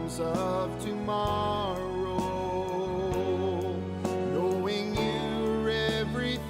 problems of tomorrow. Knowing you're everything.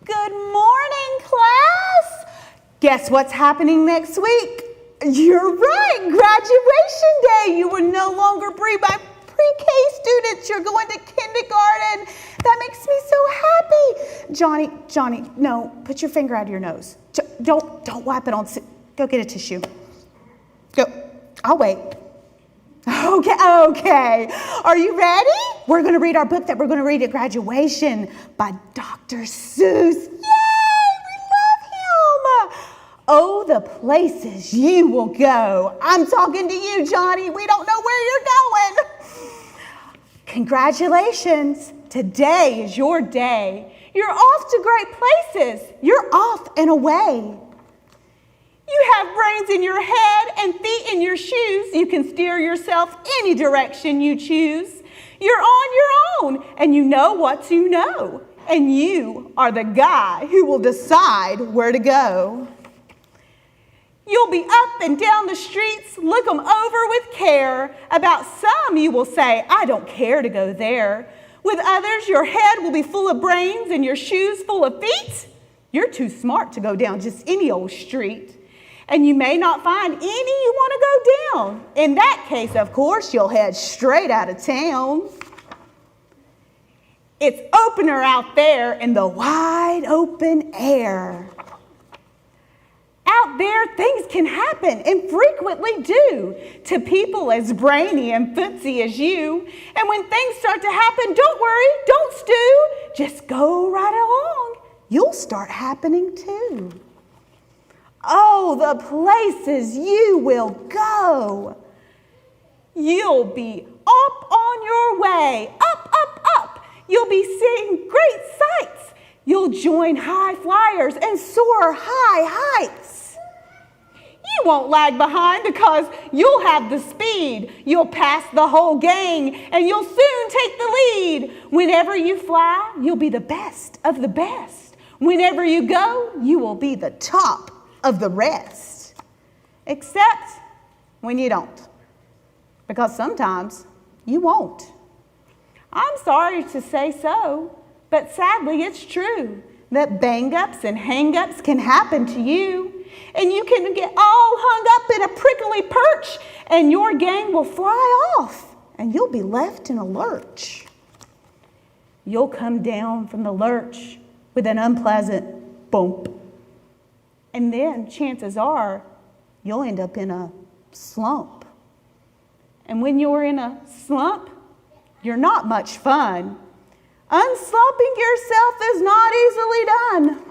Good morning, class. Guess what's happening next week? You're right, graduation day. You will no longer be my pre-K students. You're going to kindergarten. That makes me so happy. Johnny, no, put your finger out of your nose. Don't wipe it on. Go get a tissue. Go. I'll wait. Okay. Are you ready? We're going to read our book that we're going to read at graduation by Dr. Seuss. Yay! We love him. Oh, the places you will go. I'm talking to you, Johnny. We don't know where you're going. Congratulations. Today is your day. You're off to great places. You're off and away. You have brains in your head and feet in your shoes. You can steer yourself any direction you choose. You're on your own, and you know what to know. And you are the guy who will decide where to go. You'll be up and down the streets, look them over with care. About some you will say, I don't care to go there. With others, your head will be full of brains and your shoes full of feet. You're too smart to go down just any old street. And you may not find any you want to go down. In that case, of course, you'll head straight out of town. It's opener out there in the wide open air. Out there, things can happen and frequently do to people as brainy and footsie as you. And when things start to happen, don't worry, don't stew. Just go right along. You'll start happening too. Oh, the places you will go. You'll be up on your way, up, up, up. You'll be seeing great sights. You'll join high flyers and soar high heights. You won't lag behind because you'll have the speed. You'll pass the whole gang and you'll soon take the lead. Whenever you fly, you'll be the best of the best. Whenever you go, you will be the top of the rest. except when you don't, because sometimes you won't. I'm sorry to say so, but sadly it's true that bang-ups and hang-ups can happen to you, and you can get all hung up in a prickly perch, and your game will fly off, and you'll be left in a lurch. You'll come down from the lurch with an unpleasant bump, and then chances are you'll end up in a slump. And when you're in a slump, you're not much fun. Unslumping yourself is not easily done.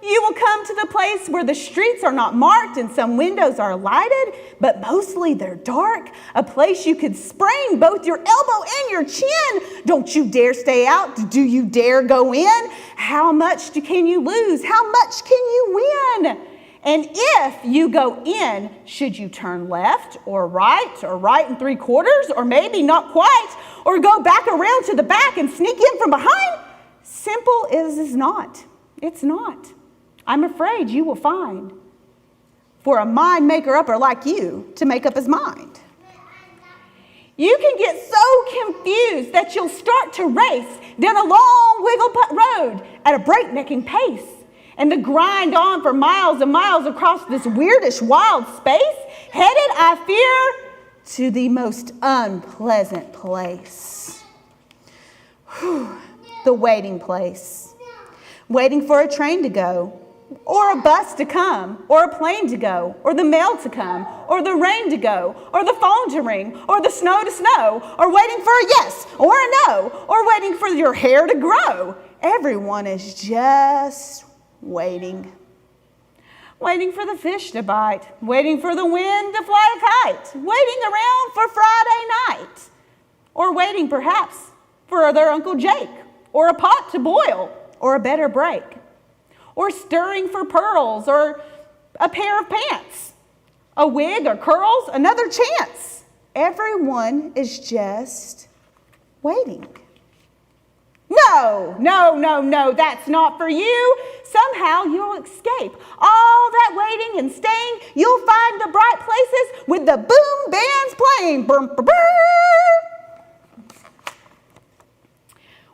You will come to the place where the streets are not marked and some windows are lighted, but mostly they're dark, a place you could sprain both your elbow and your chin. Don't you dare stay out. Do you dare go in? How much can you lose? How much can you win? And if you go in, should you turn left or right and 3/4, or maybe not quite, or go back around to the back and sneak in from behind? Simple as is not. It's not. I'm afraid you will find for a mind maker-upper like you to make up his mind. You can get so confused that you'll start to race down a long wiggle putt road at a breaknecking pace, and the grind on for miles and miles across this weirdish wild space, headed, I fear, to the most unpleasant place. The waiting place. Waiting for a train to go, or a bus to come, or a plane to go, or the mail to come, or the rain to go, or the phone to ring, or the snow to snow, or waiting for a yes or a no, or waiting for your hair to grow. Everyone is just waiting. Waiting for the fish to bite, waiting for the wind to fly a kite, waiting around for Friday night, or waiting perhaps for their Uncle Jake, or a pot to boil, or a better break, or stirring for pearls, or a pair of pants, a wig or curls, another chance. Everyone is just waiting. No, that's not for you. Somehow you'll escape all that waiting and staying. You'll find the bright places with the boom bands playing. Brr, brr, brr.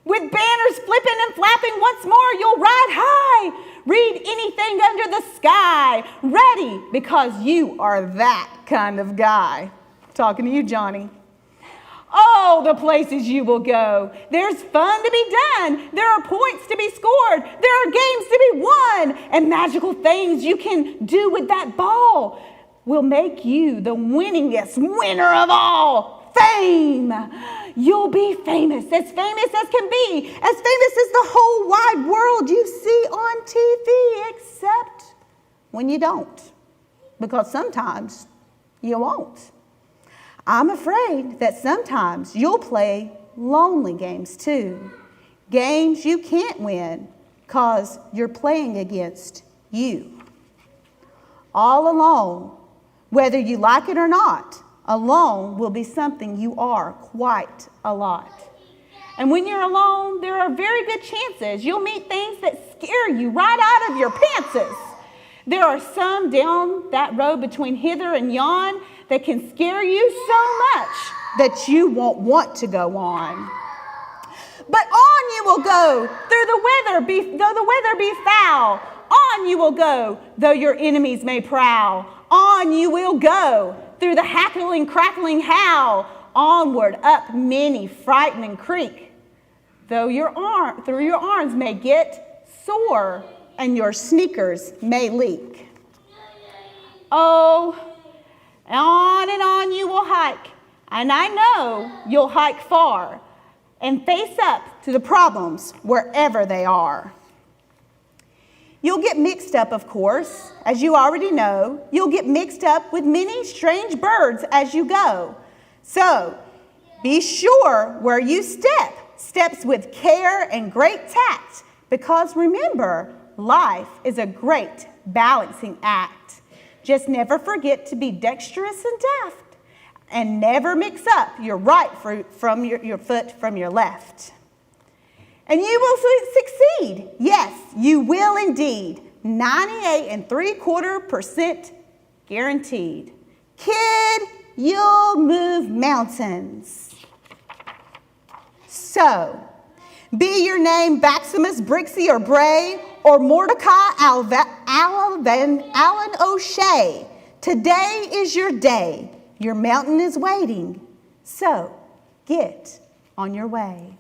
With banners flipping and flapping once more, you'll ride high. Read anything under the sky. Ready because you are that kind of guy. Talking to you, Johnny. Oh, the places you will go. There's fun to be done. There are points to be scored. There are games to be won. And magical things you can do with that ball will make you the winningest winner of all. Fame. You'll be famous as can be, as famous as the whole wide world you see on TV, except when you don't, because sometimes you won't. I'm afraid that sometimes you'll play lonely games too, games you can't win because you're playing against you. All alone, whether you like it or not, alone will be something you are quite a lot. And when you're alone, there are very good chances you'll meet things that scare you right out of your pantses. There are some down that road between hither and yon that can scare you so much that you won't want to go on. But on you will go, though the weather be foul. On you will go, though your enemies may prowl. On you will go, through the hackling, crackling howl. Onward up many frightening creek, though your arms may get sore and your sneakers may leak. Oh, on and on you will hike, and I know you'll hike far and face up to the problems wherever they are. You'll get mixed up, of course, as you already know. You'll get mixed up with many strange birds as you go. So be sure where you steps with care and great tact, because remember, life is a great balancing act. Just never forget to be dexterous and deft, and never mix up your right foot from your foot from your left. And you will succeed. Yes, you will indeed. 98 3/4% Guaranteed. Kid, you'll move mountains. So, be your name Maximus, Brixie, or Bray, or Mordecai, Allen O'Shea. Today is your day. Your mountain is waiting. So, get on your way.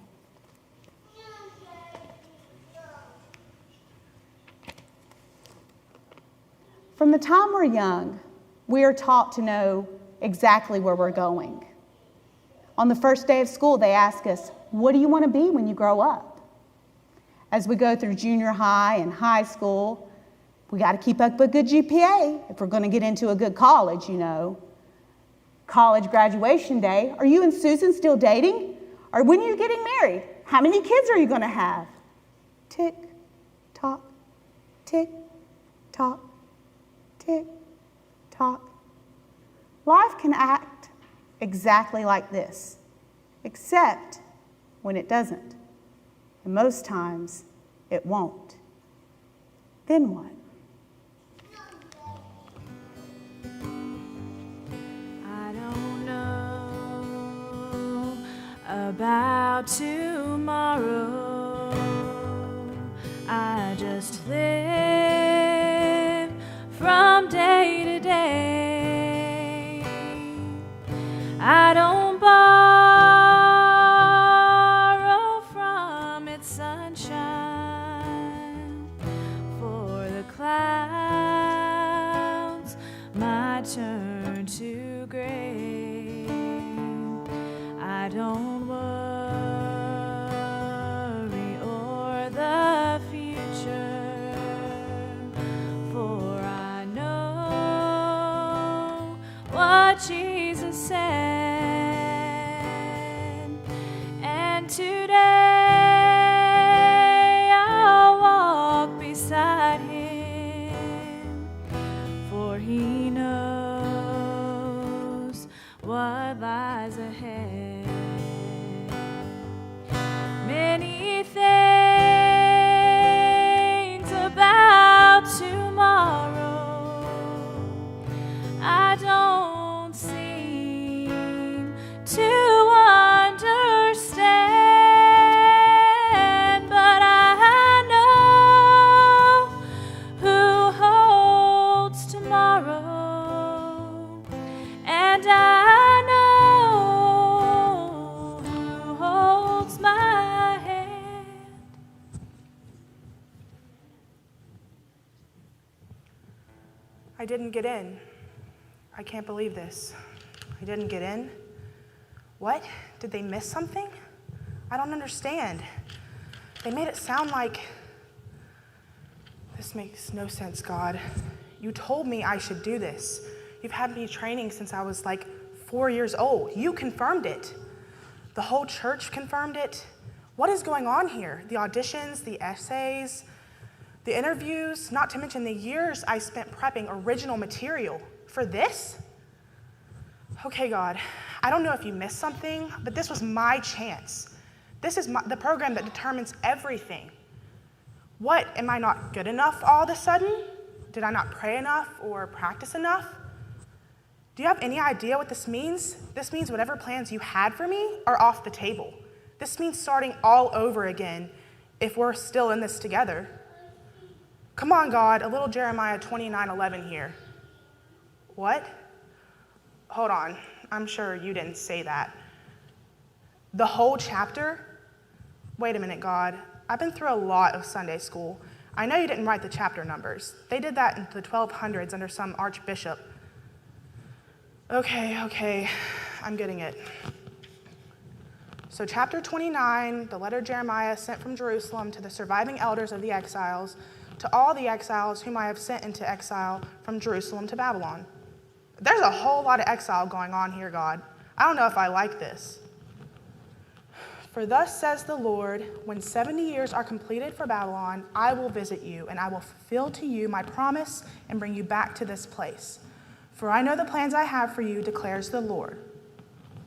From the time we're young, we are taught to know exactly where we're going. On the first day of school, they ask us, what do you want to be when you grow up? As we go through junior high and high school, we got to keep up a good GPA if we're going to get into a good college, you know. College graduation day, are you and Susan still dating? Or when are you getting married? How many kids are you going to have? Tick, tock, tick, tock, tick, tock. Life can act exactly like this, except when it doesn't. And most times, it won't. Then what? I don't know about tomorrow. I just live from day to day. I don't borrow from its sunshine, for the clouds might turn to gray. I don't worry o'er the future, for I know what Jesus said. And today I'll walk beside him, for he knows what lies ahead. Many things about tomorrow I don't seem to understand, but I know who holds tomorrow, and I know who holds my hand. I didn't get in. I can't believe this. I didn't get in? What? Did they miss something? I don't understand. They made it sound like... This makes no sense, God. You told me I should do this. You've had me training since I was like 4 years old. You confirmed it. The whole church confirmed it. What is going on here? The auditions, the essays, the interviews, not to mention the years I spent prepping original material for this? Okay, God, I don't know if you missed something, but this was my chance. This is the program that determines everything. What, am I not good enough all of a sudden? Did I not pray enough or practice enough? Do you have any idea what this means? This means whatever plans you had for me are off the table. This means starting all over again if we're still in this together. Come on, God, a little Jeremiah 29:11 here. What? Hold on, I'm sure you didn't say that. The whole chapter? Wait a minute, God. I've been through a lot of Sunday school. I know you didn't write the chapter numbers. They did that in the 1200s under some archbishop. Okay, I'm getting it. So chapter 29, the letter Jeremiah sent from Jerusalem to the surviving elders of the exiles, to all the exiles whom I have sent into exile from Jerusalem to Babylon. There's a whole lot of exile going on here, God. I don't know if I like this. For thus says the Lord, when 70 years are completed for Babylon, I will visit you, and I will fulfill to you my promise and bring you back to this place. For I know the plans I have for you, declares the Lord.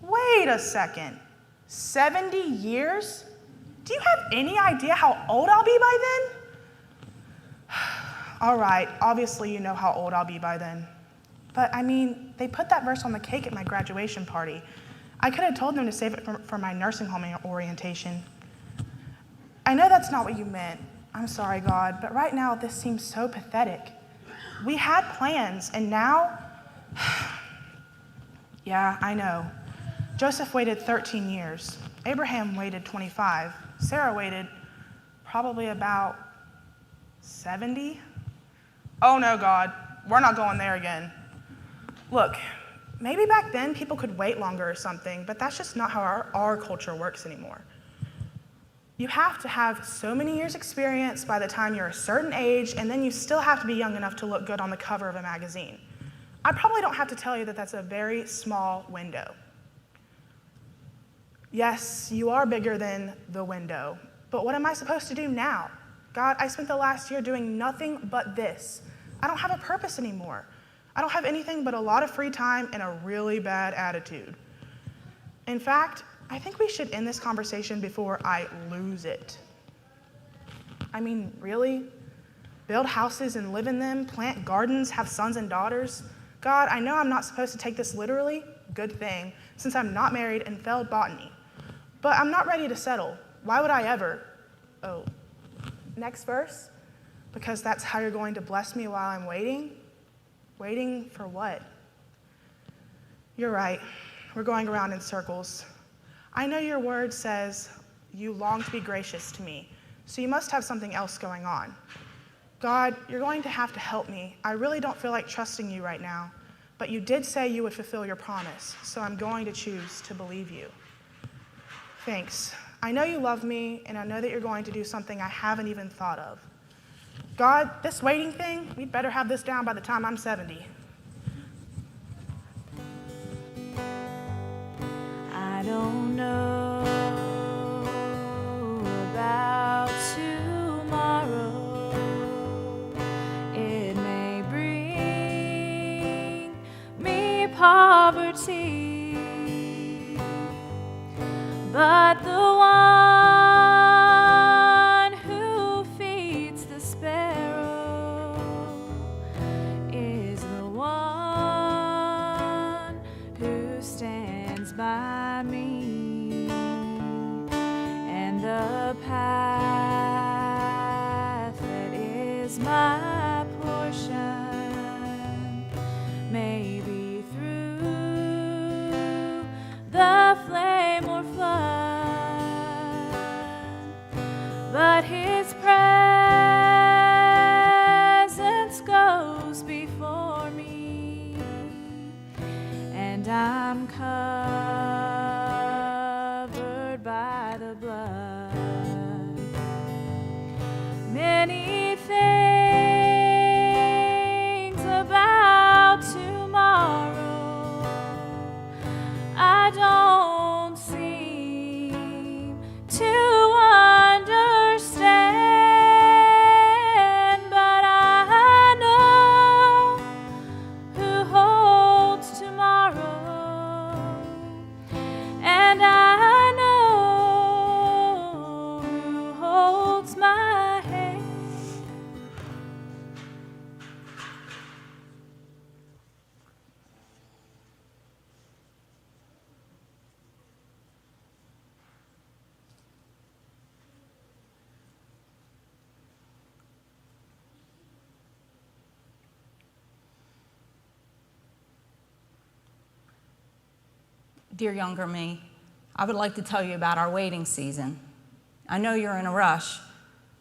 Wait a second. 70 years? Do you have any idea how old I'll be by then? All right, obviously you know how old I'll be by then. But I mean, they put that verse on the cake at my graduation party. I could have told them to save it for my nursing home orientation. I know that's not what you meant. I'm sorry, God, but right now this seems so pathetic. We had plans, and now, yeah, I know. Joseph waited 13 years. Abraham waited 25. Sarah waited probably about 70. Oh no, God, we're not going there again. Look, maybe back then people could wait longer or something, but that's just not how our culture works anymore. You have to have so many years experience by the time you're a certain age, and then you still have to be young enough to look good on the cover of a magazine. I probably don't have to tell you that that's a very small window. Yes, you are bigger than the window, but what am I supposed to do now? God, I spent the last year doing nothing but this. I don't have a purpose anymore. I don't have anything but a lot of free time and a really bad attitude. In fact, I think we should end this conversation before I lose it. I mean, really? Build houses and live in them, plant gardens, have sons and daughters? God, I know I'm not supposed to take this literally, good thing, since I'm not married and failed botany. But I'm not ready to settle. Why would I ever? Oh, next verse? Because that's how you're going to bless me while I'm waiting? Waiting for what? You're right. We're going around in circles. I know your word says you long to be gracious to me, so you must have something else going on. God, you're going to have to help me. I really don't feel like trusting you right now, but you did say you would fulfill your promise, so I'm going to choose to believe you. Thanks. I know you love me, and I know that you're going to do something I haven't even thought of. God, this waiting thing, we'd better have this down by the time I'm 70. I don't know about tomorrow. It may bring me poverty, but the one who feeds the sparrow is the one who stands by me, and the path that is my portion may be through the flame or flood, but his presence goes before me, and I'm covered by the blood. Many things about tomorrow I don't seem to understand, but I know who holds tomorrow, and I know who holds my hand. Dear younger me, I would like to tell you about our waiting season. I know you're in a rush.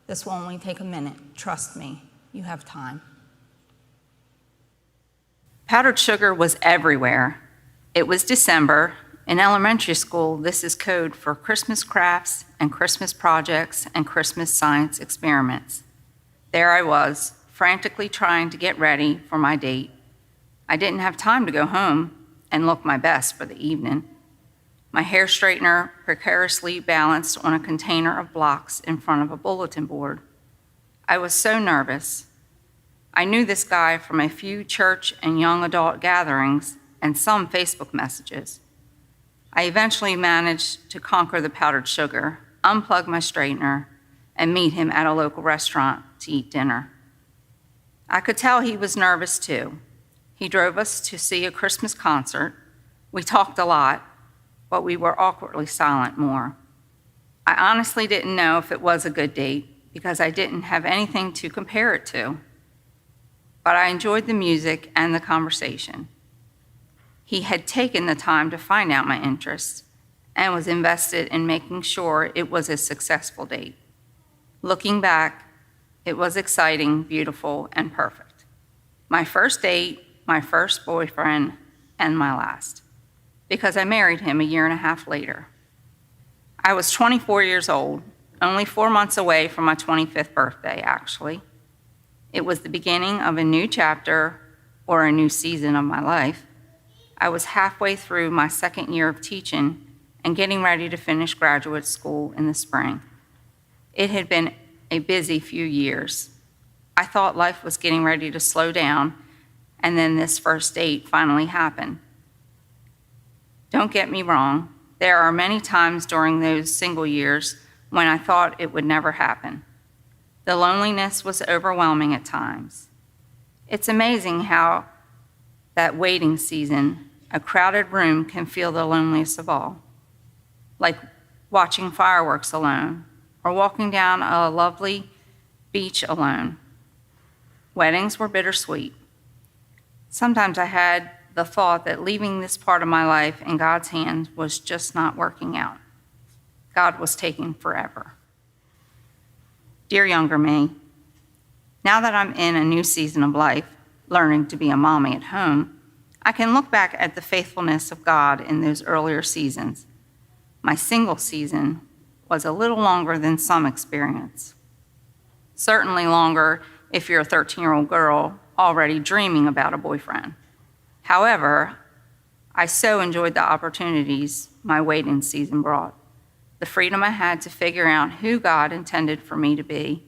This will only take a minute. Trust me, you have time. Powdered sugar was everywhere. It was December. In elementary school, this is code for Christmas crafts and Christmas projects and Christmas science experiments. There I was, frantically trying to get ready for my date. I didn't have time to go home and look my best for the evening. My hair straightener precariously balanced on a container of blocks in front of a bulletin board. I was so nervous. I knew this guy from a few church and young adult gatherings and some Facebook messages. I eventually managed to conquer the powdered sugar, unplug my straightener, and meet him at a local restaurant to eat dinner. I could tell he was nervous too. He drove us to see a Christmas concert. We talked a lot, but we were awkwardly silent more. I honestly didn't know if it was a good date because I didn't have anything to compare it to. But I enjoyed the music and the conversation. He had taken the time to find out my interests and was invested in making sure it was a successful date. Looking back, it was exciting, beautiful, and perfect. My first date, my first boyfriend, and my last, because I married him a year and a half later. I was 24 years old, only 4 months away from my 25th birthday, actually. It was the beginning of a new chapter or a new season of my life. I was halfway through my second year of teaching and getting ready to finish graduate school in the spring. It had been a busy few years. I thought life was getting ready to slow down, and then this first date finally happened. Don't get me wrong, there are many times during those single years when I thought it would never happen. The loneliness was overwhelming at times. It's amazing how that waiting season, a crowded room can feel the loneliest of all, like watching fireworks alone or walking down a lovely beach alone. Weddings were bittersweet. Sometimes I had the thought that leaving this part of my life in God's hands was just not working out. God was taking forever. Dear younger me, now that I'm in a new season of life, learning to be a mommy at home, I can look back at the faithfulness of God in those earlier seasons. My single season was a little longer than some experience. Certainly longer if you're a 13-year-old girl already dreaming about a boyfriend. However, I so enjoyed the opportunities my waiting season brought, the freedom I had to figure out who God intended for me to be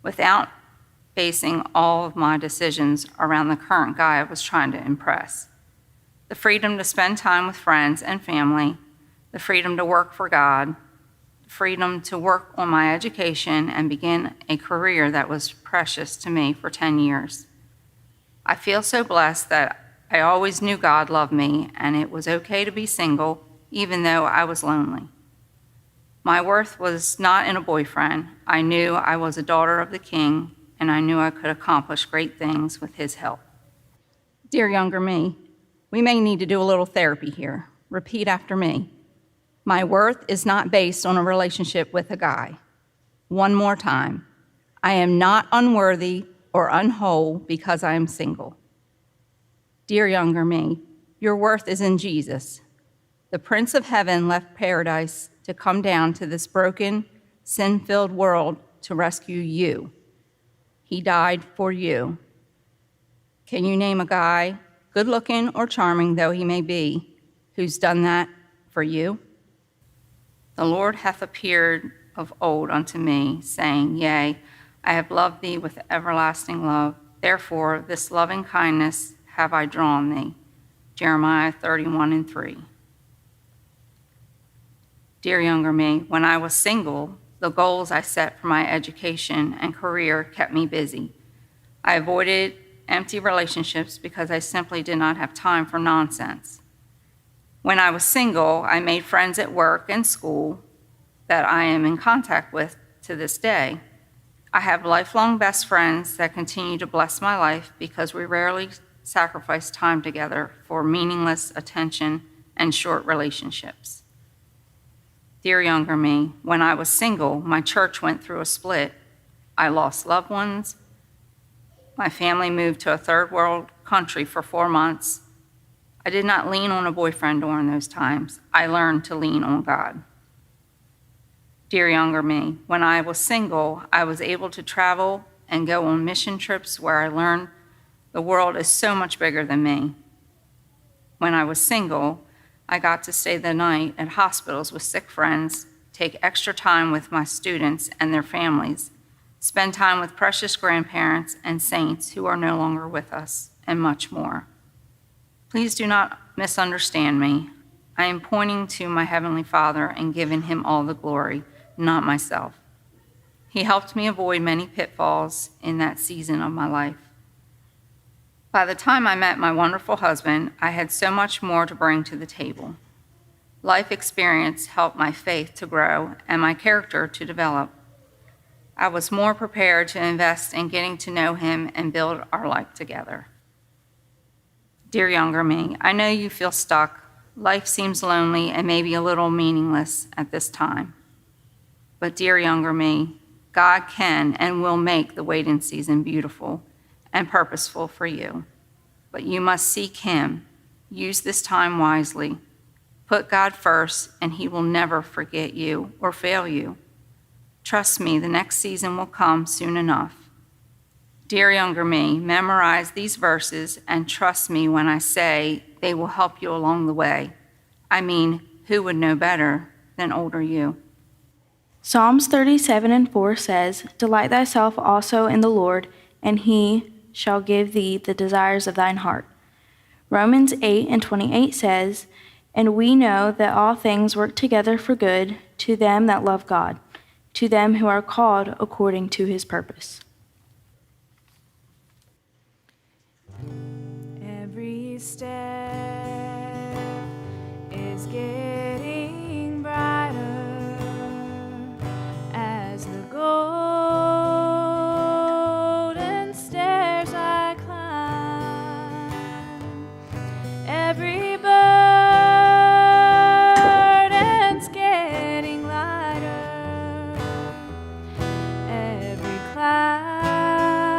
without basing all of my decisions around the current guy I was trying to impress, the freedom to spend time with friends and family, the freedom to work for God, the freedom to work on my education and begin a career that was precious to me for 10 years. I feel so blessed that I always knew God loved me and it was okay to be single, even though I was lonely. My worth was not in a boyfriend. I knew I was a daughter of the King, and I knew I could accomplish great things with his help. Dear younger me, we may need to do a little therapy here. Repeat after me. My worth is not based on a relationship with a guy. One more time. I am not unworthy or unwhole because I am single. Dear younger me, your worth is in Jesus. The Prince of Heaven left paradise to come down to this broken, sin-filled world to rescue you. He died for you. Can you name a guy, good-looking or charming though he may be, who's done that for you? The Lord hath appeared of old unto me, saying, Yea, I have loved thee with everlasting love. Therefore, this loving kindness have I drawn thee. Jeremiah 31:3. Dear younger me, when I was single, the goals I set for my education and career kept me busy. I avoided empty relationships because I simply did not have time for nonsense. When I was single, I made friends at work and school that I am in contact with to this day. I have lifelong best friends that continue to bless my life because we rarely sacrifice time together for meaningless attention and short relationships. Dear younger me, when I was single, my church went through a split. I lost loved ones. My family moved to a third world country for 4 months. I did not lean on a boyfriend during those times. I learned to lean on God. Dear younger me, when I was single, I was able to travel and go on mission trips where I learned the world is so much bigger than me. When I was single, I got to stay the night at hospitals with sick friends, take extra time with my students and their families, spend time with precious grandparents and saints who are no longer with us, and much more. Please do not misunderstand me. I am pointing to my Heavenly Father and giving him all the glory, not myself. He helped me avoid many pitfalls in that season of my life. By the time I met my wonderful husband, I had so much more to bring to the table. Life experience helped my faith to grow and my character to develop. I was more prepared to invest in getting to know him and build our life together. Dear younger me, I know you feel stuck. Life seems lonely and maybe a little meaningless at this time. But dear younger me, God can and will make the waiting season beautiful and purposeful for you. But you must seek him. Use this time wisely. Put God first, and he will never forget you or fail you. Trust me, the next season will come soon enough. Dear younger me, memorize these verses and trust me when I say they will help you along the way. I mean, who would know better than older you? Psalms 37:4 says, "Delight thyself also in the Lord, and he shall give thee the desires of thine heart." Romans 8:28 says, "And we know that all things work together for good to them that love God, to them who are called according to his purpose." Every step is getting brighter as the golden stairs I climb. Every burden's getting lighter. Every cloud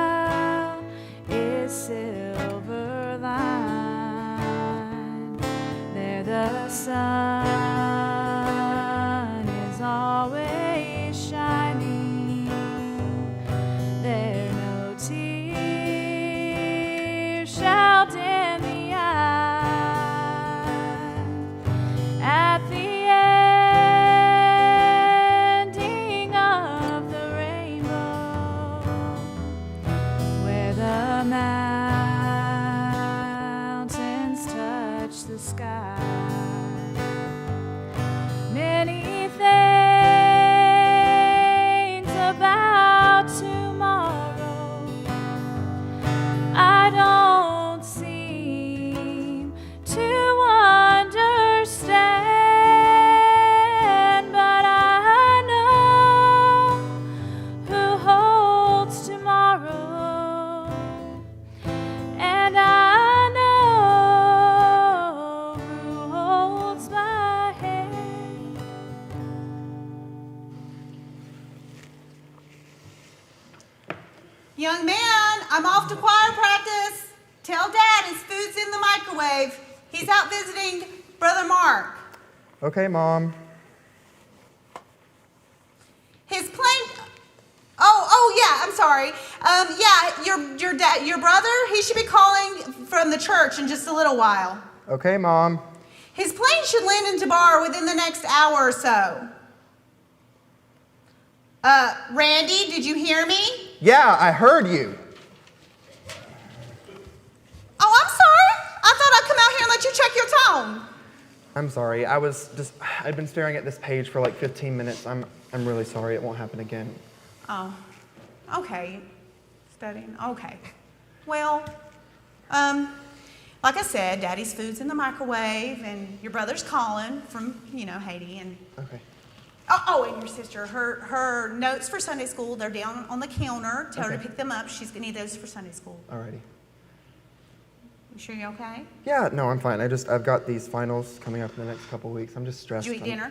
is silver lined. There the sun is always shining. There no tears shall dim the eye. At the ending of the rainbow, where the mountains touch the sky, many things about tomorrow I don't seem to understand, but I know who holds tomorrow, and I know who holds my hand. Young man, I'm off to choir practice. Tell Dad his food's in the microwave. He's out visiting Brother Mark. Okay, Mom. His plane. Oh yeah. I'm sorry. Yeah, your brother. He should be calling from the church in just a little while. Okay, Mom. His plane should land in Tabar within the next hour or so. Randy, did you hear me? Yeah, I heard you. Oh, I'm sorry. I thought I'd come out here and let you check your tone. I'm sorry. I'd been staring at this page for like 15 minutes. I'm really sorry. It won't happen again. Oh, okay. Studying. Okay. Well, like I said, Daddy's food's in the microwave, and your brother's calling from, Haiti, and. Okay. Oh, and your sister, her notes for Sunday school, they're down on the counter. Tell her to Okay. pick them up. She's gonna need those for Sunday school. Alrighty. You sure you're okay? Yeah, no, I'm fine. I've got these finals coming up in the next couple weeks. I'm just stressed. Did you eat dinner?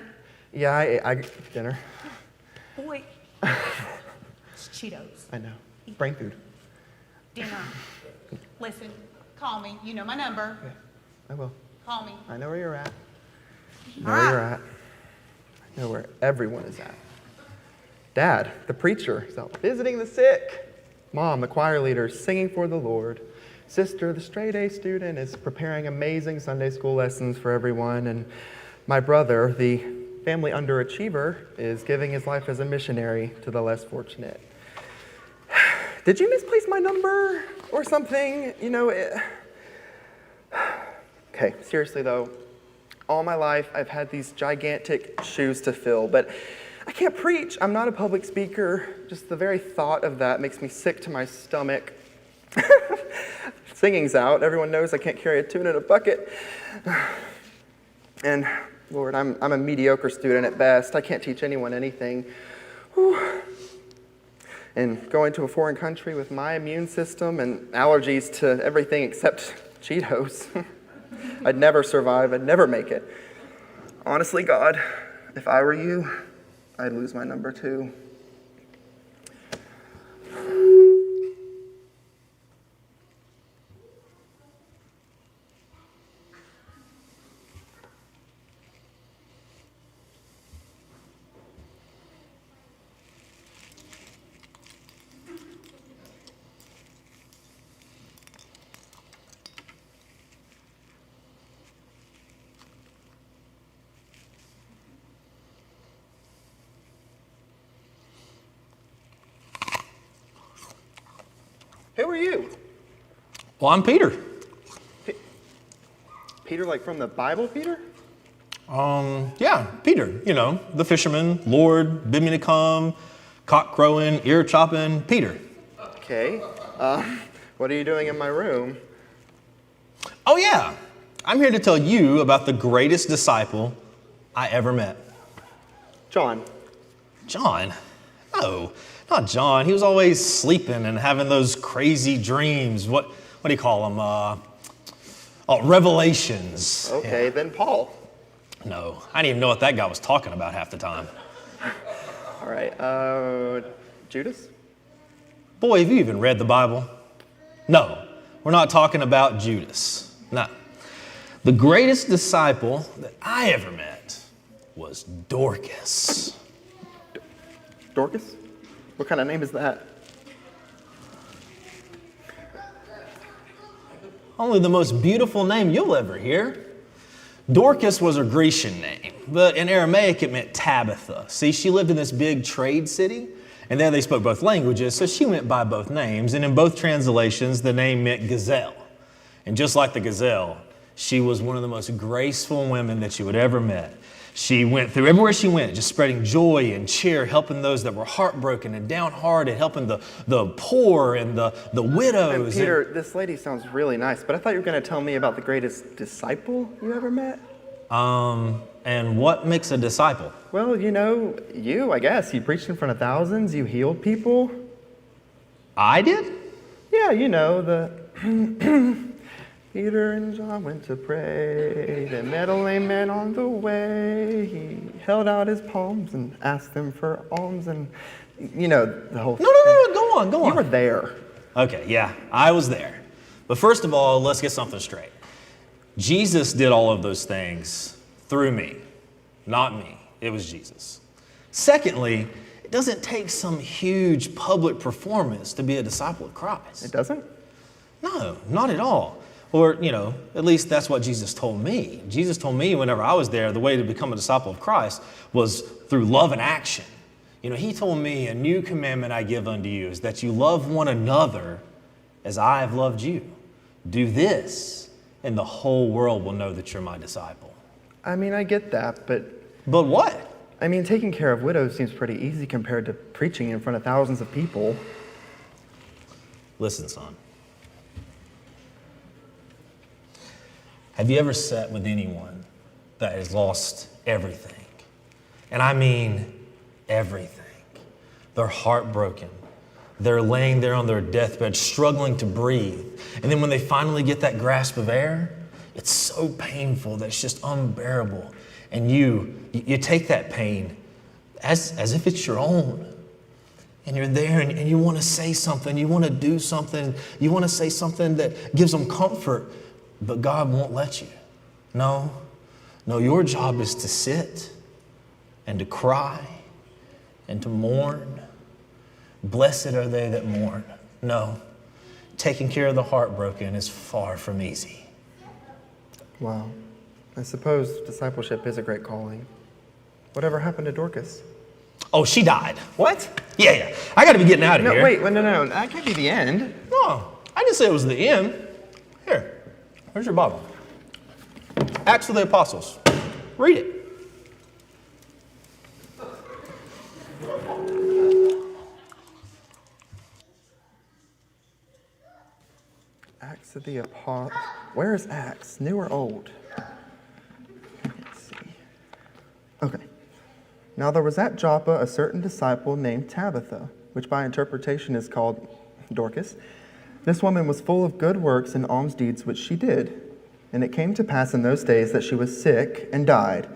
Yeah, I ate dinner. Boy, it's Cheetos. I know. Brain food. Dinner. Listen, call me. You know my number. Okay, I will. Call me. I know where you're at. I know All where right. you're at. I know where everyone is at. Dad, the preacher, is out visiting the sick. Mom, the choir leader, is singing for the Lord. Sister, the straight-A student, is preparing amazing Sunday school lessons for everyone. And my brother, the family underachiever, is giving his life as a missionary to the less fortunate. Did you misplace my number or something? Okay, seriously though, all my life I've had these gigantic shoes to fill, but I can't preach. I'm not a public speaker. Just the very thought of that makes me sick to my stomach. Singing's out. Everyone knows I can't carry a tune in a bucket. And Lord, I'm a mediocre student at best. I can't teach anyone anything. Whew. And going to a foreign country with my immune system and allergies to everything except Cheetos, I'd never survive. I'd never make it. Honestly, God, if I were you, I'd lose my number too. Who are you? Well, I'm Peter. Peter, like from the Bible, Peter? Yeah, Peter, you know, the fisherman, Lord, bid me to come, cock crowing, ear chopping, Peter. Okay. What are you doing in my room? Oh, yeah, I'm here to tell you about the greatest disciple I ever met. John. John? No, not John. He was always sleeping and having those crazy dreams. What do you call them? Revelations. Okay, Yeah. then Paul. No, I didn't even know what that guy was talking about half the time. All right, Judas? Boy, have you even read the Bible? No, we're not talking about Judas. No. The greatest disciple that I ever met was Dorcas. Dorcas? What kind of name is that? Only the most beautiful name you'll ever hear. Dorcas was a Grecian name, but in Aramaic it meant Tabitha. See, she lived in this big trade city, and there they spoke both languages, so she went by both names, and in both translations the name meant gazelle. And just like the gazelle, she was one of the most graceful women that you would ever met. She went through everywhere she went, just spreading joy and cheer, helping those that were heartbroken and downhearted, helping the poor and the widows. And Peter, this lady sounds really nice, but I thought you were going to tell me about the greatest disciple you ever met. And what makes a disciple? Well, you know, I guess. You preached in front of thousands, you healed people. I did? Yeah, you know, the Peter and John went to pray. They met a lame man on the way. He held out his palms and asked them for alms, and you know, the whole No, go on. You were there. Okay, yeah, I was there. But first of all, let's get something straight. Jesus did all of those things through me, not me. It was Jesus. Secondly, it doesn't take some huge public performance to be a disciple of Christ. It doesn't? No, not at all. Or, you know, at least that's what Jesus told me. Jesus told me whenever I was there, the way to become a disciple of Christ was through love and action. You know, he told me, a new commandment I give unto you is that you love one another as I have loved you. Do this, and the whole world will know that you're my disciple. I mean, I get that, but... But what? I mean, taking care of widows seems pretty easy compared to preaching in front of thousands of people. Listen, son. Have you ever sat with anyone that has lost everything? And I mean everything. They're heartbroken. They're laying there on their deathbed, struggling to breathe. And then when they finally get that grasp of air, it's so painful that it's just unbearable. And you take that pain as if it's your own. And you're there and you want to say something, you want to do something, you want to say something that gives them comfort, but God won't let you. No, your job is to sit and to cry and to mourn. Blessed are they that mourn. No, taking care of the heartbroken is far from easy. Wow. I suppose discipleship is a great calling. Whatever happened to Dorcas? Oh, she died. What? Yeah. I got to be getting out of No, here. wait, no. That can't be the end. No, I didn't say it was the end. Here, here's your Bible. Acts of the Apostles. Read it. Acts of the Apostles. Where is Acts? New or old? Let's see. Okay. Now there was at Joppa a certain disciple named Tabitha, which by interpretation is called Dorcas. This woman was full of good works and alms deeds which she did. And it came to pass in those days that she was sick and died,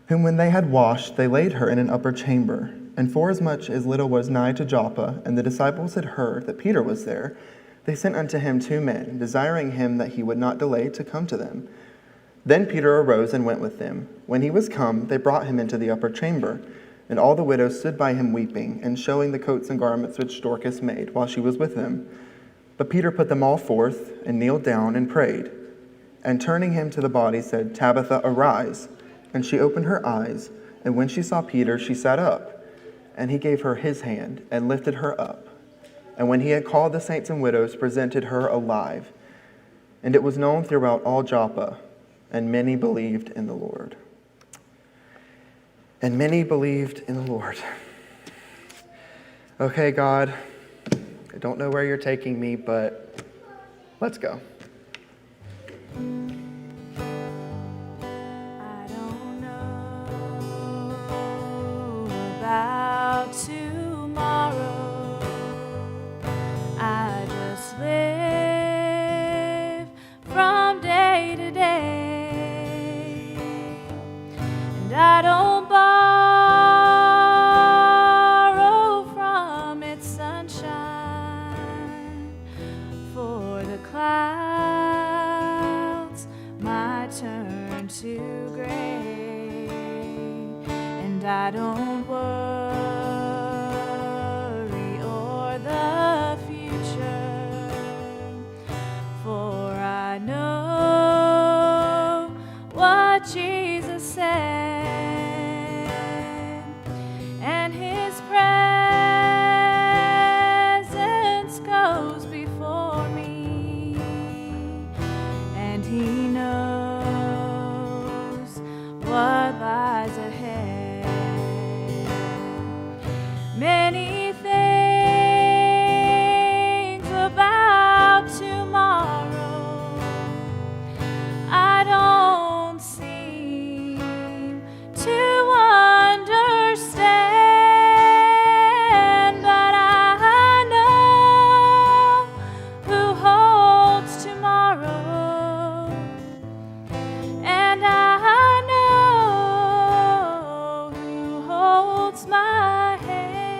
whom when they had washed, they laid her in an upper chamber. And forasmuch as little was nigh to Joppa, and the disciples had heard that Peter was there, they sent unto him 2 men, desiring him that he would not delay to come to them. Then Peter arose and went with them. When he was come, they brought him into the upper chamber. And all the widows stood by him weeping, and showing the coats and garments which Dorcas made, while she was with them. But Peter put them all forth, and kneeled down, and prayed. And turning him to the body, said, Tabitha, arise. And she opened her eyes, and when she saw Peter, she sat up. And he gave her his hand, and lifted her up. And when he had called the saints and widows, presented her alive. And it was known throughout all Joppa, and many believed in the Lord. And many believed in the Lord. Okay, God, I don't know where you're taking me, but let's go. I don't know about tomorrow. I just live from day to day, and I don't borrow from its sunshine, for the clouds might turn to gray, and I don't worry o'er the future, for I know what Jesus said, and his presence goes before me, and he knows what lies ahead. Many things about tomorrow I don't seem to understand, but I know who holds tomorrow, and I know who holds my hand.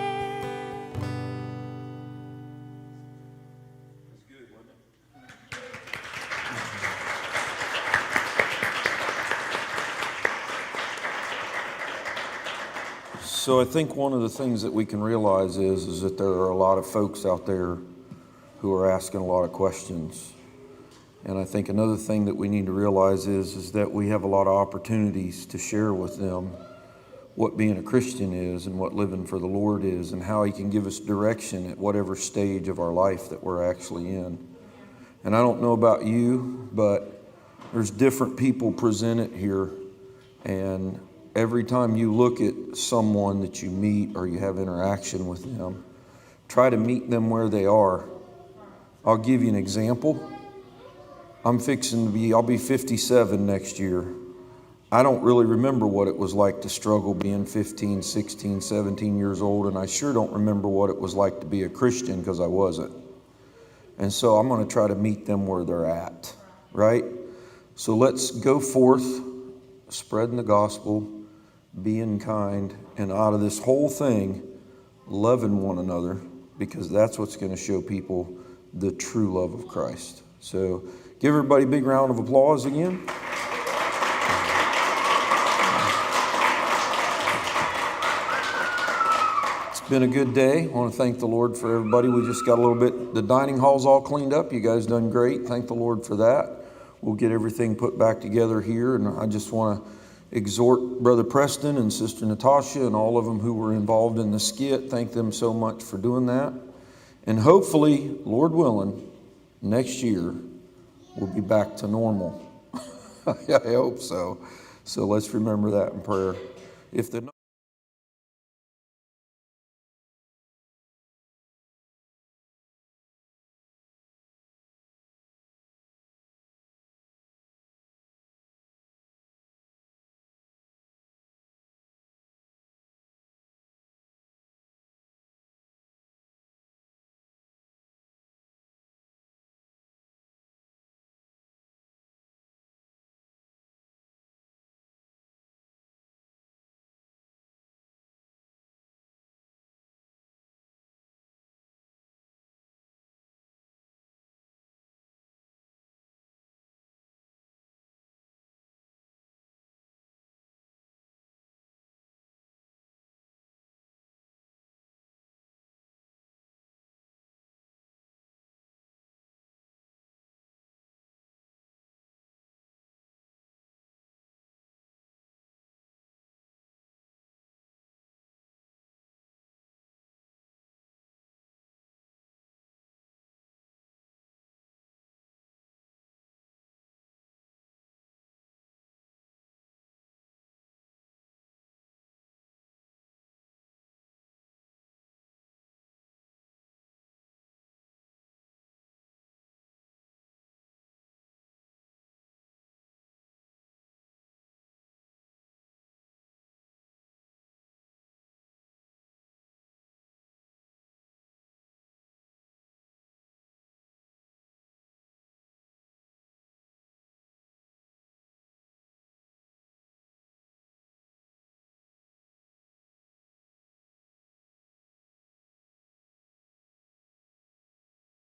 So I think one of the things that we can realize is that there are a lot of folks out there who are asking a lot of questions. And I think another thing that we need to realize is that we have a lot of opportunities to share with them what being a Christian is and what living for the Lord is, and how he can give us direction at whatever stage of our life that we're actually in. And I don't know about you, but there's different people presented here, and every time you look at someone that you meet or you have interaction with them, try to meet them where they are. I'll give you an example. I'll be 57 next year. I don't really remember what it was like to struggle being 15, 16, 17 years old, and I sure don't remember what it was like to be a Christian, because I wasn't. And so I'm going to try to meet them where they're at, right? So let's go forth, spreading the gospel, being kind, and out of this whole thing, loving one another, because that's what's going to show people the true love of Christ. So give everybody a big round of applause again. It's been a good day. I want to thank the Lord for everybody. We just got a little bit, the dining hall's all cleaned up. You guys done great. Thank the Lord for that. We'll get everything put back together here, and I just want to exhort Brother Preston and Sister Natasha and all of them who were involved in the skit. Thank them so much for doing that. And hopefully, Lord willing, next year we'll be back to normal. I hope so. So let's remember that in prayer. If the